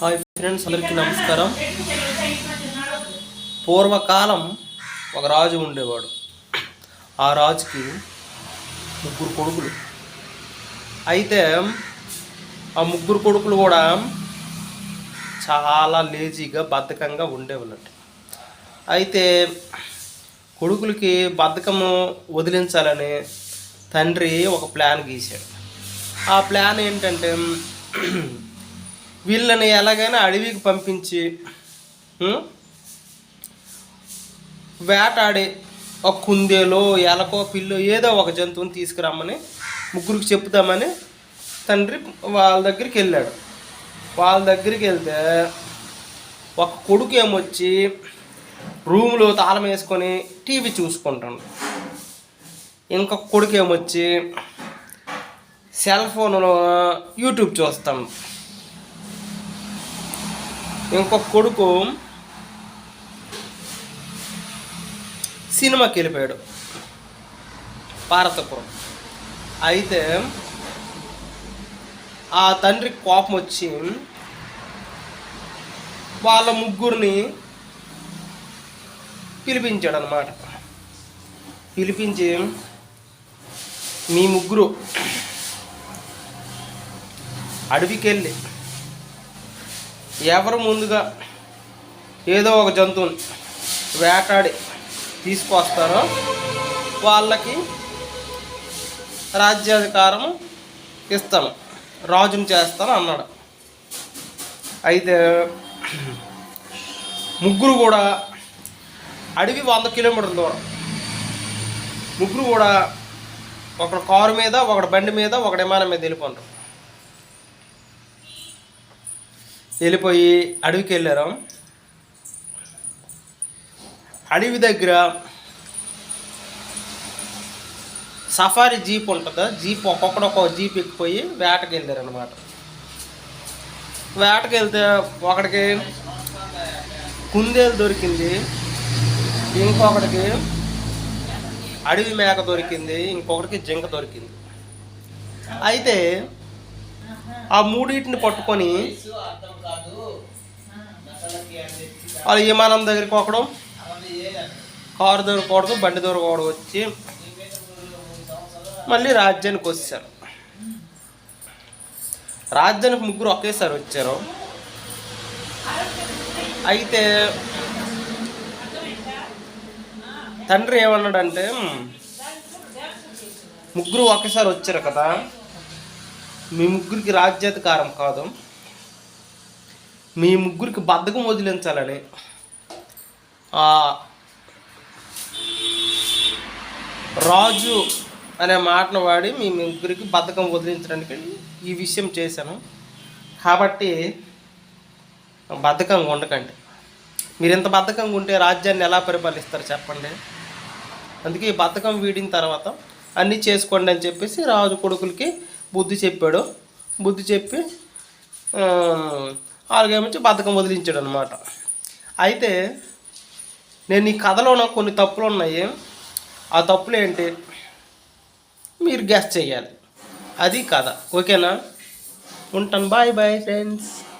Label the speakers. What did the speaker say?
Speaker 1: Hi friends, అందరికీ నమస్కారం. పూర్వకాలం ఒక రాజు ఉండేవాడు. ఆ రాజుకి 3 కొడుకులు. అయితే ఆ 3 కొడుకులు కూడా చాలా లేజీగా బద్ధకంగా ఉండేవాళ్ళంట. అయితే కొడుకులకి బద్ధకము వదిలించాలని తండ్రి ఒక ప్లాన్ గీశాడు. ఆ ప్లాన్ ఏంటంటే వీళ్ళని ఎలాగైనా అడవికి పంపించి వేటాడి ఒక కుందేలో ఎలకో పిల్లో ఏదో ఒక జంతువుని తీసుకురమ్మని ముగ్గురికి చెప్తామని తండ్రి వాళ్ళ దగ్గరికి వెళ్ళాడు. వాళ్ళ దగ్గరికి వెళ్తే ఒక కొడుకు ఏమొచ్చి రూమ్లో తాళం వేసుకొని టీవీ చూసుకుంటాడు. ఇంకొక కొడుకు ఏమొచ్చి సెల్ ఫోన్లో యూట్యూబ్ చూస్తాడు. ఇంకొక కొడుకు సినిమాకి వెళ్ళిపోయాడు పార్వతీపురం. అయితే ఆ తండ్రికి కోపం వచ్చి వాళ్ళ ముగ్గురిని పిలిపించాడు అన్నమాట. పిలిపించి మీ ముగ్గురు అడవికి వెళ్ళి ఎవరు ముందుగా ఏదో ఒక జంతువుని వేటాడి తీసుకొస్తారో వాళ్ళకి రాజ్యాధికారం ఇస్తాను, రాజుని చేస్తాను అన్నాడు. అయితే ముగ్గురు కూడా అడవి 100 కిలోమీటర్ల దూరం. ముగ్గురు కూడా ఒకడు కారు మీద, ఒకడు బండి మీద, ఒకటి విమానం మీద వెళ్ళిపోయి అడవికి వెళ్ళారు. అడవి దగ్గర సఫారీ జీప్ ఉంటుందా, జీప్ ఒక్కొక్క జీప్ ఎక్కిపోయి వేటకి వెళ్ళారు అనమాట. వేటకి వెళ్తే ఒకడికి కుందేలు దొరికింది, ఇంకొకటికి అడవి మేక దొరికింది, ఇంకొకటికి జింక దొరికింది. అయితే ఆ మూడింటిని పట్టుకొని వాళ్ళు విమానం దగ్గరికి ఒకడు, కారు దొరకకూడదు, బండి దొరకకూడదు వచ్చి మళ్ళీ రాజ్యానికి వచ్చారు. రాజ్యానికి ముగ్గురు ఒకేసారి వచ్చారు. అయితే తండ్రి ఏమన్నాడంటే, ముగ్గురు ఒకేసారి వచ్చారు కదా, మీ ముగ్గురికి రాజ్యాధికారం కాదు, మీ ముగ్గురికి బద్ధకం వదిలించాలని రాజు అనే మాటను వాడి మీ ముగ్గురికి బద్ధకం వదిలించడానికి ఈ విషయం చేశాను. కాబట్టి బద్ధకంగా ఉండకండి. మీరు ఇంత బద్ధకంగా ఉంటే రాజ్యాన్ని ఎలా పరిపాలిస్తారు చెప్పండి. అందుకే ఈ బద్ధకం వీడిన తర్వాత అన్నీ చేసుకోండి అని చెప్పేసి రాజు కొడుకులకి బుద్ధి చెప్పాడు. బుద్ధి చెప్పి వాళ్ళకేమొచ్చి బద్ధకం వదిలించాడు అనమాట. అయితే నేను ఈ కథలో కొన్ని తప్పులు ఉన్నాయి. ఆ తప్పులు ఏంటి మీరు గెస్ చేయాలి. అది కథ. ఓకేనా? ఉంటాను. Bye bye friends.